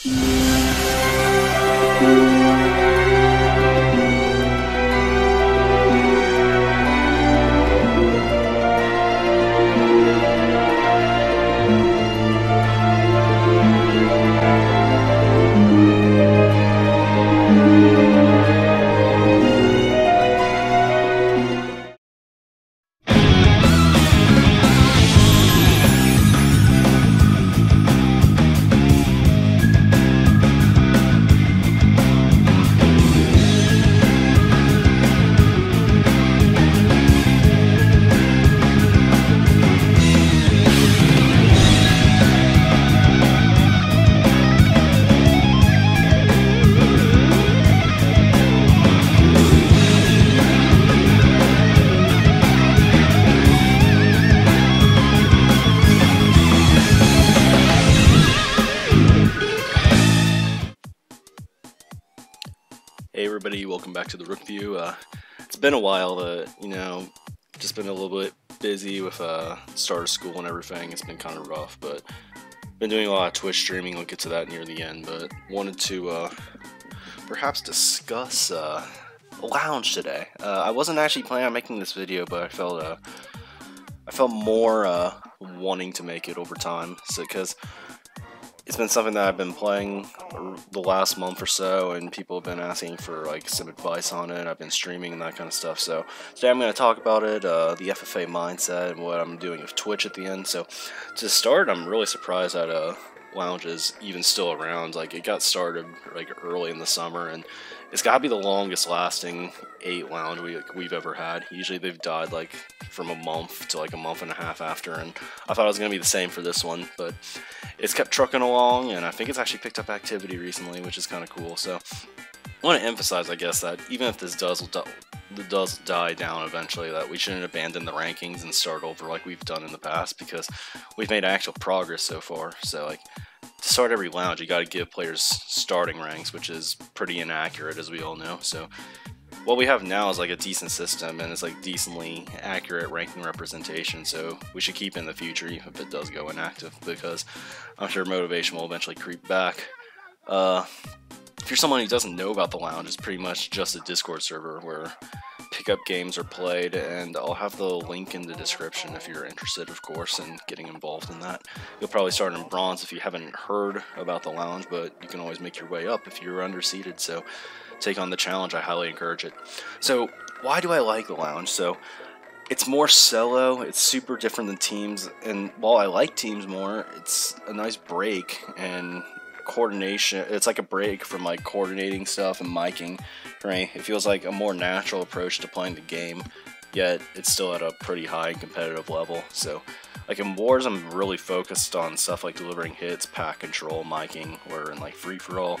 Hey everybody, welcome back to the Rook View. It's been a while, just been a little bit busy with start of school and everything. It's been kind of rough, but been doing a lot of Twitch streaming. I'll get to that near the end, but wanted to perhaps discuss Lounge today. I wasn't actually planning on making this video, but I felt more wanting to make it over time, because it's been something that I've been playing the last month or so, and people have been asking for like some advice on it. I've been streaming and that kind of stuff. So today I'm going to talk about it, the FFA mindset, and what I'm doing with Twitch at the end. So to start, I'm really surprised that Lounge is even still around. Like, it got started like early in the summer, and it's got to be the longest lasting 8 Lounge we've ever had. Usually they've died like from a month to like a month and a half after, and I thought it was going to be the same for this one, but it's kept trucking along, and I think it's actually picked up activity recently, which is kind of cool. So I want to emphasize, I guess, that even if this does die down eventually, that we shouldn't abandon the rankings and start over like we've done in the past, because we've made actual progress so far. So like, to start every Lounge, you got to give players starting ranks, which is pretty inaccurate, as we all know. So what we have now is like a decent system, and it's like decently accurate ranking representation, so we should keep in the future even if it does go inactive, because I'm sure motivation will eventually creep back. If you're someone who doesn't know about the Lounge, it's pretty much just a Discord server where pickup games are played, and I'll have the link in the description if you're interested, of course, in getting involved in that. You'll probably start in bronze if you haven't heard about the Lounge, but you can always make your way up if you're underseeded, so take on the challenge. I highly encourage it. So why do I like the Lounge? So it's more solo, it's super different than teams, and while I like teams more, it's a nice break and coordination. It's like a break from like coordinating stuff and miking, right? It feels like a more natural approach to playing the game, yet it's still at a pretty high and competitive level. So like in Wars, I'm really focused on stuff like delivering hits, pack control, miking, where in like free-for-all,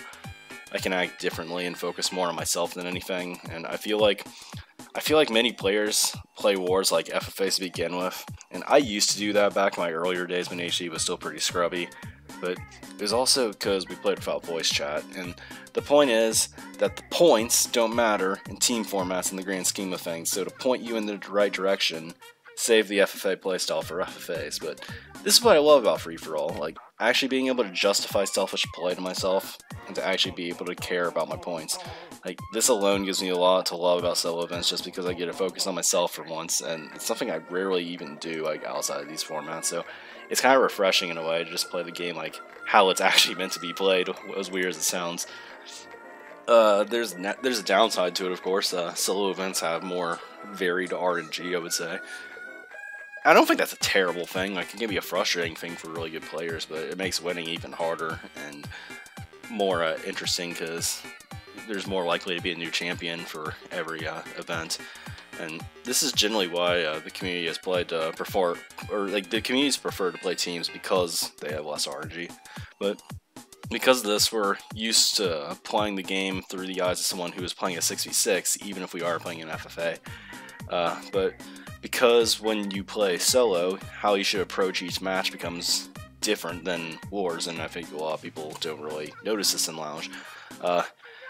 I can act differently and focus more on myself than anything. And I feel like many players play Wars like FFAs to begin with, and I used to do that back in my earlier days when HD was still pretty scrubby, but it was also because we played without voice chat. And the point is that the points don't matter in team formats in the grand scheme of things, so to point you in the right direction, save the FFA playstyle for FFAs. But this is what I love about free-for-all, like actually being able to justify selfish play to myself, and to actually be able to care about my points. Like, this alone gives me a lot to love about solo events, just because I get to focus on myself for once, and it's something I rarely even do like outside of these formats. So it's kind of refreshing in a way to just play the game like how it's actually meant to be played, as weird as it sounds. There's a downside to it, of course. Solo events have more varied RNG, I would say. I don't think that's a terrible thing. Like, it can be a frustrating thing for really good players, but it makes winning even harder and more interesting, because there's more likely to be a new champion for every event. And this is generally why the community has played the communities prefer to play teams, because they have less RNG. But because of this, we're used to playing the game through the eyes of someone who is playing a 6v6, even if we are playing an FFA. But because when you play solo, how you should approach each match becomes different than Wars, and I think a lot of people don't really notice this in Lounge.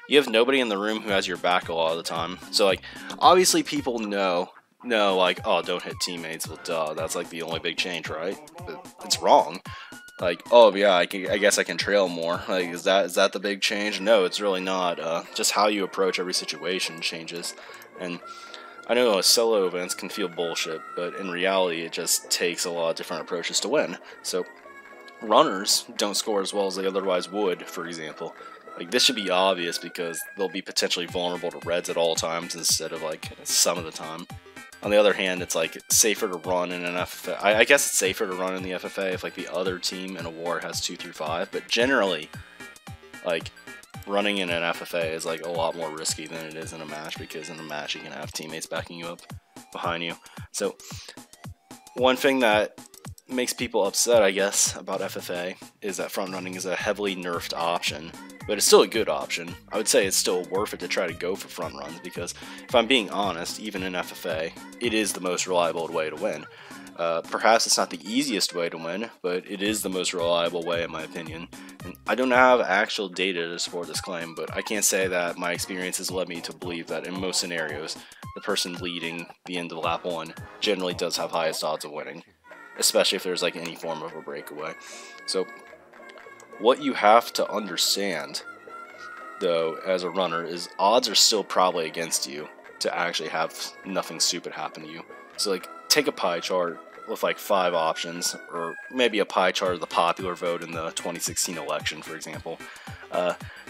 You have nobody in the room who has your back a lot of the time. So, like, obviously people know, like, oh, don't hit teammates. Well, duh, that's like the only big change, right? But it's wrong. like, oh yeah, I guess I can trail more. Like, is that the big change? No, it's really not. Just how you approach every situation changes. And I know solo events can feel bullshit, but in reality, it just takes a lot of different approaches to win. So runners don't score as well as they otherwise would, for example. Like, this should be obvious because they'll be potentially vulnerable to reds at all times instead of like some of the time. On the other hand, it's like safer to run in an FFA. I guess it's safer to run in the FFA if like the other team in a war has 2 through 5, but generally, like, running in an FFA is like a lot more risky than it is in a match, because in a match you can have teammates backing you up behind you. So one thing that makes people upset, I guess, about FFA is that front running is a heavily nerfed option, but it's still a good option. I would say it's still worth it to try to go for front runs, because if I'm being honest, even in FFA, it is the most reliable way to win. Perhaps it's not the easiest way to win, but it is the most reliable way in my opinion. And I don't have actual data to support this claim, but I can't say that my experience has led me to believe that in most scenarios, the person leading the end of lap 1 generally does have highest odds of winning, especially if there's like any form of a breakaway. So what you have to understand, though, as a runner, is odds are still probably against you to actually have nothing stupid happen to you. So like, take a pie chart with like 5 options, or maybe a pie chart of the popular vote in the 2016 election, for example.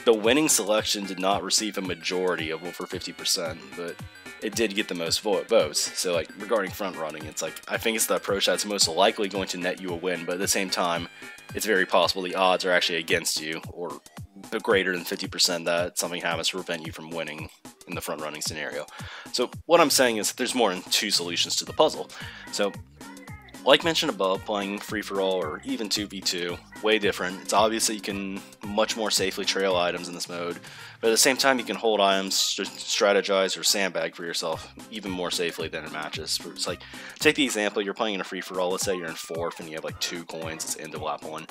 The winning selection did not receive a majority of over 50%, but it did get the most votes. So like, regarding front running, it's like, I think it's the approach that's most likely going to net you a win, but at the same time, it's very possible the odds are actually against you, or greater than 50% that something happens to prevent you from winning in the front running scenario. So what I'm saying is there's more than 2 solutions to the puzzle. So like mentioned above, playing free-for-all or even 2v2, way different. It's obvious that you can much more safely trail items in this mode, but at the same time you can hold items, strategize, or sandbag for yourself even more safely than in matches. It's like, take the example, you're playing in a free-for-all, let's say you're in 4th and you have like 2 coins, it's end of lap 1.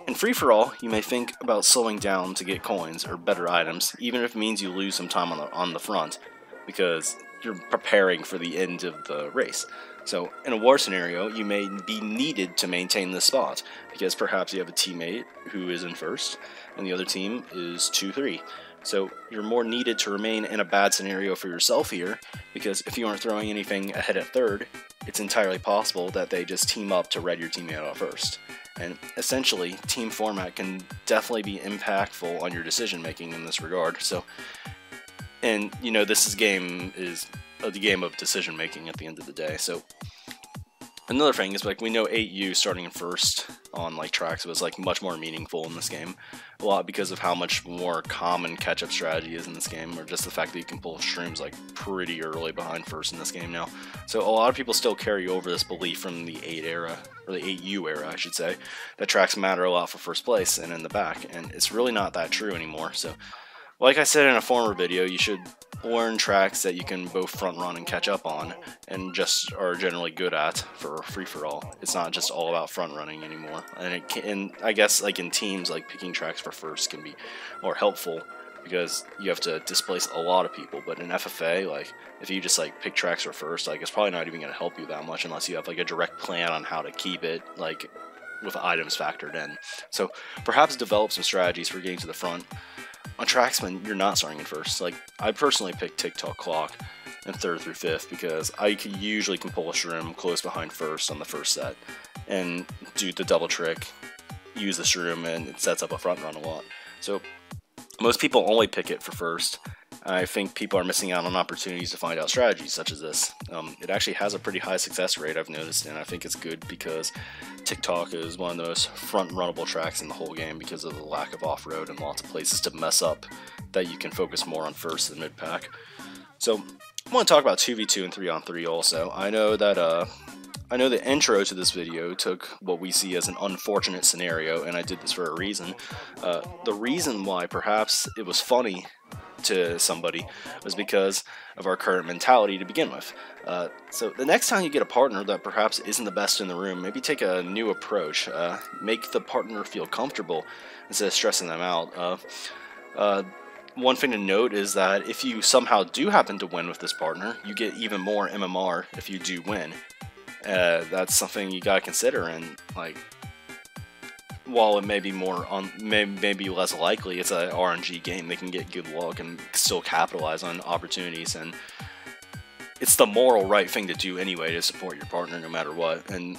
In free-for-all, you may think about slowing down to get coins or better items, even if it means you lose some time on the front, because you're preparing for the end of the race. So in a war scenario, you may be needed to maintain this spot, because perhaps you have a teammate who is in 1st, and the other team is 2-3. So you're more needed to remain in a bad scenario for yourself here, because if you aren't throwing anything ahead at 3rd, it's entirely possible that they just team up to red your teammate out 1st. And essentially, team format can definitely be impactful on your decision making in this regard. So, and you know, this game is the game of decision making at the end of the day. So another thing is, like, we know 8U starting in 1st on like tracks was like much more meaningful in this game, a lot because of how much more common catch-up strategy is in this game, or just the fact that you can pull streams like pretty early behind 1st in this game now. So a lot of people still carry over this belief from the 8 era, or the 8U era I should say, that tracks matter a lot for 1st place and in the back, and it's really not that true anymore. So like I said in a former video, you should learn tracks that you can both front run and catch up on, and just are generally good at for free-for-all. It's not just all about front running anymore. And I guess like in teams, like picking tracks for 1st can be more helpful, because you have to displace a lot of people. But in FFA, like, if you just like pick tracks for 1st, like, it's probably not even going to help you that much unless you have like a direct plan on how to keep it, like, with items factored in. So perhaps develop some strategies for getting to the front on tracks when you're not starting in 1st. Like, I personally pick TikTok Clock in 3rd through 5th, because I usually can pull a shroom close behind 1st on the 1st set and do the double trick, use the shroom, and it sets up a front run a lot. So most people only pick it for 1st. I think people are missing out on opportunities to find out strategies such as this. It actually has a pretty high success rate, I've noticed, and I think it's good because TikTok is one of the most front-runnable tracks in the whole game because of the lack of off-road and lots of places to mess up that you can focus more on 1st than mid-pack. So I want to talk about 2v2 and 3-on-3 also. I know the intro to this video took what we see as an unfortunate scenario, and I did this for a reason. The reason why perhaps it was funny to somebody was because of our current mentality to begin with. So the next time you get a partner that perhaps isn't the best in the room, maybe take a new approach. Make the partner feel comfortable instead of stressing them out. One thing to note is that if you somehow do happen to win with this partner, you get even more MMR if you do win. That's something you gotta consider, and like, while it may be maybe less likely, it's a RNG game. They can get good luck and still capitalize on opportunities, and it's the moral right thing to do anyway to support your partner no matter what. And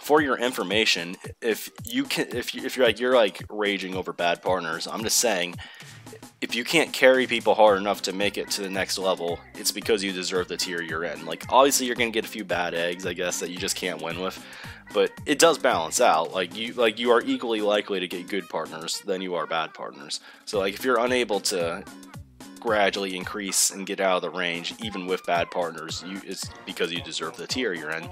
for your information, if you're like raging over bad partners, I'm just saying, if you can't carry people hard enough to make it to the next level, it's because you deserve the tier you're in. Like, obviously you're gonna get a few bad eggs, I guess, that you just can't win with, but it does balance out. Like you are equally likely to get good partners than you are bad partners. So like, if you're unable to gradually increase and get out of the range even with bad partners, it's because you deserve the tier you're in.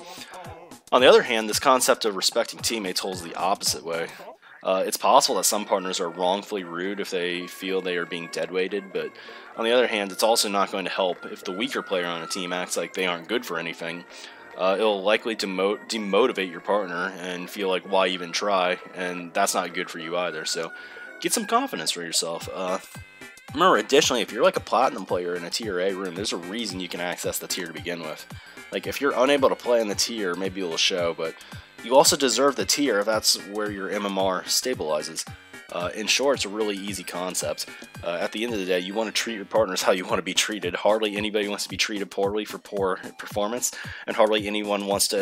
On the other hand, this concept of respecting teammates holds the opposite way. It's possible that some partners are wrongfully rude if they feel they are being deadweighted, but on the other hand, it's also not going to help if the weaker player on a team acts like they aren't good for anything. It'll likely demotivate your partner and feel like, why even try, and that's not good for you either. So get some confidence for yourself. Remember, additionally, if you're like a platinum player in a tier A room, there's a reason you can access the tier to begin with. Like, if you're unable to play in the tier, maybe it'll show, but you also deserve the tier if that's where your MMR stabilizes. In short, it's a really easy concept. At the end of the day, you want to treat your partners how you want to be treated. Hardly anybody wants to be treated poorly for poor performance, and hardly anyone wants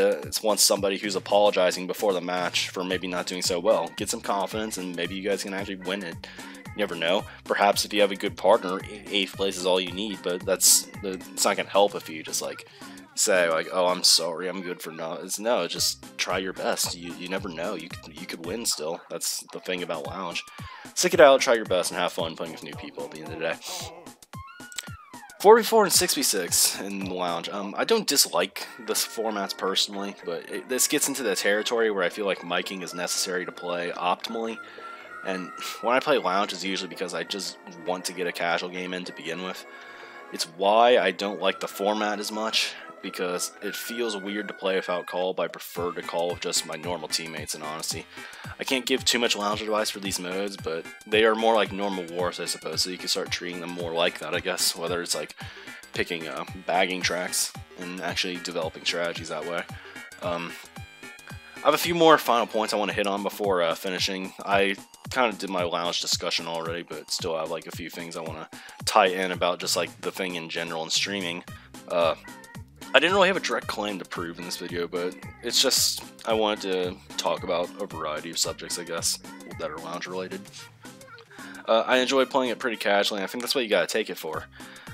somebody who's apologizing before the match for maybe not doing so well. Get some confidence, and maybe you guys can actually win it. You never know. Perhaps if you have a good partner, 8th place is all you need, but it's not going to help if you just like say like, oh, I'm sorry, I'm good for no. No, just try your best. You never know. You could win still. That's the thing about Lounge. Stick it out, try your best, and have fun playing with new people at the end of the day. 4v4 and 6v6 in Lounge. I don't dislike this formats personally, but this gets into the territory where I feel like miking is necessary to play optimally. And when I play Lounge, it's usually because I just want to get a casual game in to begin with. It's why I don't like the format as much, because it feels weird to play without call, but I prefer to call with just my normal teammates in honesty. I can't give too much Lounge advice for these modes, but they are more like normal wars, I suppose, so you can start treating them more like that, I guess, whether it's like picking bagging tracks and actually developing strategies that way. I have a few more final points I want to hit on before finishing. I kind of did my Lounge discussion already, but still have like a few things I want to tie in about just like the thing in general and streaming. I didn't really have a direct claim to prove in this video, but it's just I wanted to talk about a variety of subjects, I guess, that are Lounge related. I enjoy playing it pretty casually, and I think that's what you gotta take it for.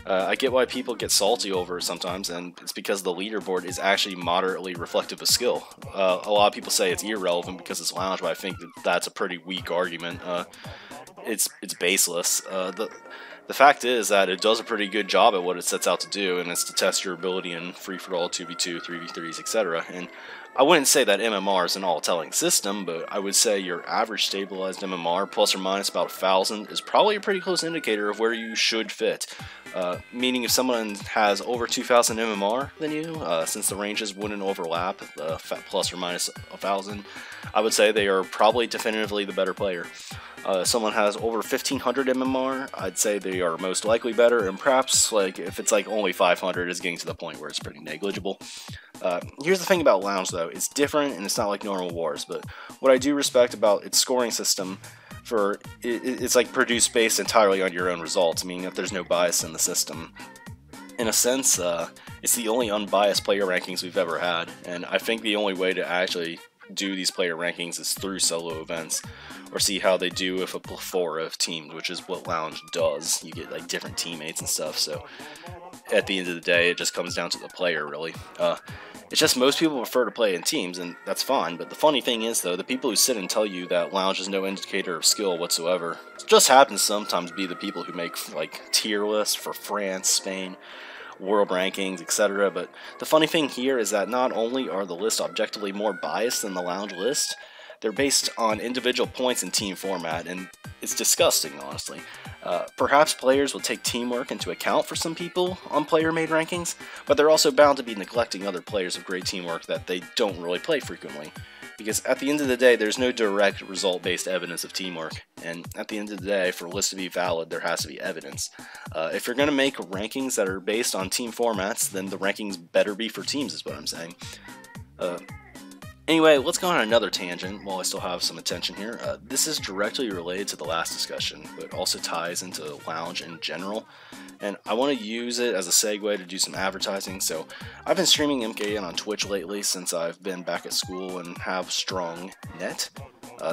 I get why people get salty over it sometimes, and it's because the leaderboard is actually moderately reflective of skill. A lot of people say it's irrelevant because it's Lounge, but I think that's a pretty weak argument. It's baseless. The fact is that it does a pretty good job at what it sets out to do, and it's to test your ability in free-for-all, 2v2, 3v3s, etc. And I wouldn't say that MMR is an all-telling system, but I would say your average stabilized MMR, plus or minus about 1,000, is probably a pretty close indicator of where you should fit. Meaning if someone has over 2,000 MMR than you, since the ranges wouldn't overlap, plus or minus 1,000, I would say they are probably definitively the better player. If someone has over 1,500 MMR, I'd say they are most likely better, and perhaps like if it's like only 500, it's getting to the point where it's pretty negligible. Here's the thing about Lounge though, it's different and it's not like normal wars, but what I do respect about its scoring system, it's like produced based entirely on your own results, meaning that there's no bias in the system. In a sense, it's the only unbiased player rankings we've ever had, and I think the only way to actually do these player rankings is through solo events, or see how they do with a plethora of teams, which is what Lounge does. You get like different teammates and stuff, so at the end of the day, it just comes down to the player, really. It's just most people prefer to play in teams, and that's fine, but the funny thing is, though, the people who sit and tell you that Lounge is no indicator of skill whatsoever, it just happens to sometimes be the people who make, like, tier lists for France, Spain, world rankings, etc. But the funny thing here is that not only are the lists objectively more biased than the Lounge list, they're based on individual points in team format, and it's disgusting, honestly. Perhaps players will take teamwork into account for some people on player-made rankings, but they're also bound to be neglecting other players of great teamwork that they don't really play frequently. Because at the end of the day, there's no direct result-based evidence of teamwork, and at the end of the day, for a list to be valid, there has to be evidence. If you're going to make rankings that are based on team formats, then the rankings better be for teams, is what I'm saying. Anyway, let's go on another tangent while I still have some attention here. This is directly related to the last discussion, but also ties into Lounge in general. And I want to use it as a segue to do some advertising. So I've been streaming MK8 on Twitch lately since I've been back at school and have strong net.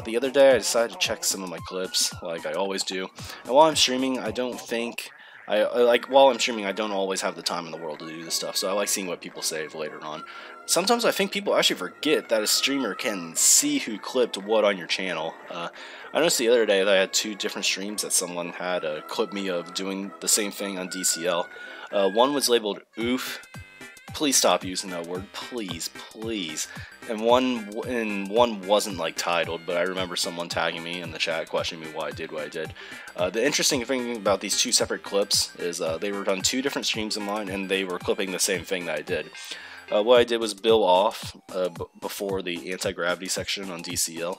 The other day I decided to check some of my clips like I always do. And while I'm streaming, I don't think... while I'm streaming, I don't always have the time in the world to do this stuff, so I like seeing what people save later on. Sometimes I think people actually forget that a streamer can see who clipped what on your channel. I noticed the other day that I had 2 different streams that someone had clipped me of doing the same thing on DCL. One was labeled oof. Please stop using that word, please, please. And one wasn't like titled, but I remember someone tagging me in the chat questioning me why I did what I did. The interesting thing about these 2 separate clips is they were on 2 different streams of mine, and they were clipping the same thing that I did. What I did was bill off before the anti-gravity section on DCL,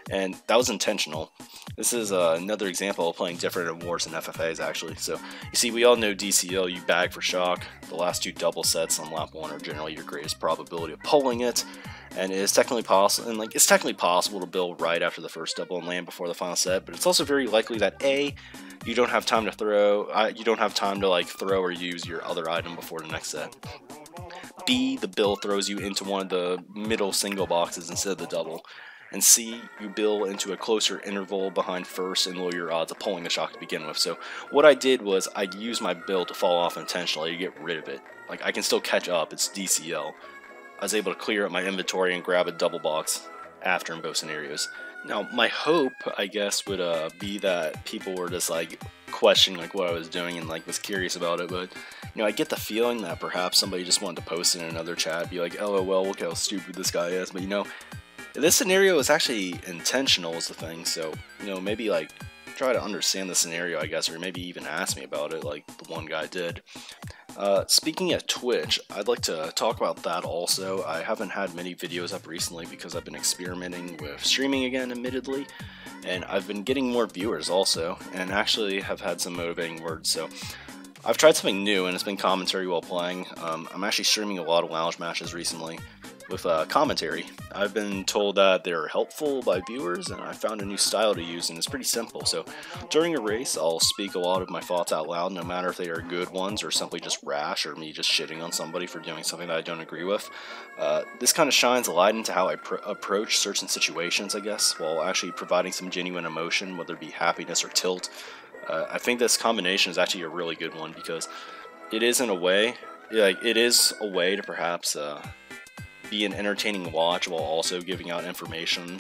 and that was intentional. This is another example of playing different in wars and FFAs, actually. So, you see, we all know DCL, you bag for shock. The last 2 double sets on lap 1 are generally your greatest probability of pulling it, and it's technically possible. And it's technically possible to bill right after the first double and land before the final set, but it's also very likely that A, you don't have time to throw. You don't have time to throw or use your other item before the next set. B, the bill throws you into one of the middle single boxes instead of the double. And C, you bill into a closer interval behind first and lower your odds of pulling the shock to begin with. So what I did was I used my bill to fall off intentionally to get rid of it. I can still catch up, it's DCL. I was able to clear up my inventory and grab a double box after in both scenarios. Now, my hope, I guess, would be that people were just questioning what I was doing and was curious about it, but I get the feeling that perhaps somebody just wanted to post in another chat, be like, LOL, look how stupid this guy is, but this scenario is actually intentional is the thing, so, maybe try to understand the scenario, I guess, or maybe even ask me about it like the one guy did. Speaking of Twitch, I'd like to talk about that also. I haven't had many videos up recently because I've been experimenting with streaming again, admittedly, and I've been getting more viewers also, and actually have had some motivating words, so I've tried something new, and it's been commentary while playing. I'm actually streaming a lot of Lounge matches recently with commentary. I've been told that they're helpful by viewers, and I found a new style to use, and it's pretty simple. So during a race, I'll speak a lot of my thoughts out loud, no matter if they are good ones or simply just rash or me just shitting on somebody for doing something that I don't agree with. This kind of shines a light into how I approach certain situations, I guess, while actually providing some genuine emotion, whether it be happiness or tilt. I think this combination is actually a really good one because it is in a way, it is a way to perhaps be an entertaining watch while also giving out information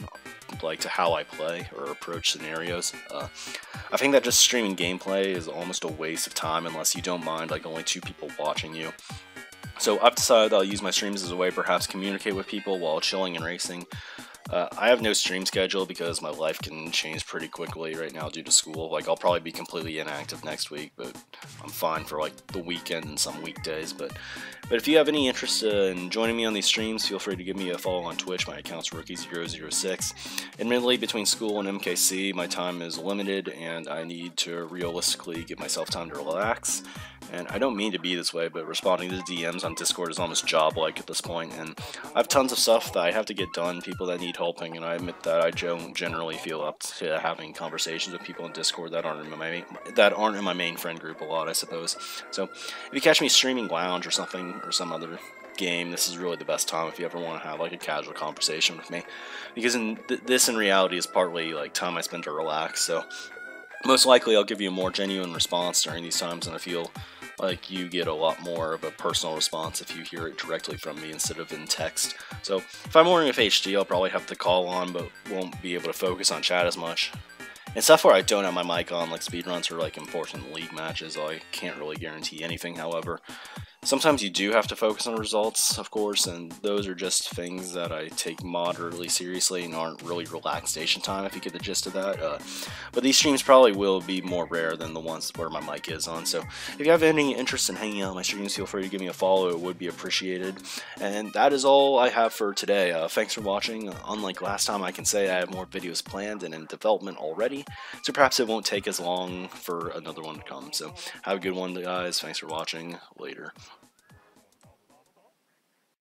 to how I play or approach scenarios. I think that just streaming gameplay is almost a waste of time unless you don't mind only 2 people watching you. So I've decided I'll use my streams as a way perhaps communicate with people while chilling and racing. I have no stream schedule because my life can change pretty quickly right now due to school. I'll probably be completely inactive next week, but I'm fine for the weekend and some weekdays. But if you have any interest in joining me on these streams, feel free to give me a follow on Twitch. My account's Rookie006. Admittedly, between school and MKC, my time is limited, and I need to realistically give myself time to relax. And I don't mean to be this way, but responding to DMs on Discord is almost job-like at this point, and I have tons of stuff that I have to get done, people that need helping, and I admit that I don't generally feel up to having conversations with people in Discord that aren't in my main friend group a lot, I suppose. So, if you catch me streaming Lounge or something, or some other game, this is really the best time if you ever want to have a casual conversation with me, because this in reality is partly time I spend to relax, so most likely I'll give you a more genuine response during these times, and I feel you get a lot more of a personal response if you hear it directly from me instead of in text. So if I'm ordering with HD, I'll probably have to call on, but won't be able to focus on chat as much. And stuff where I don't have my mic on, like speedruns or important league matches, I can't really guarantee anything, however. Sometimes you do have to focus on results, of course, and those are just things that I take moderately seriously and aren't really relaxation time, if you get the gist of that. But these streams probably will be more rare than the ones where my mic is on, so if you have any interest in hanging out on my streams, feel free to give me a follow, it would be appreciated. And that is all I have for today. Thanks for watching. Unlike last time, I can say I have more videos planned and in development already, so perhaps it won't take as long for another one to come. So have a good one, guys. Thanks for watching. Later.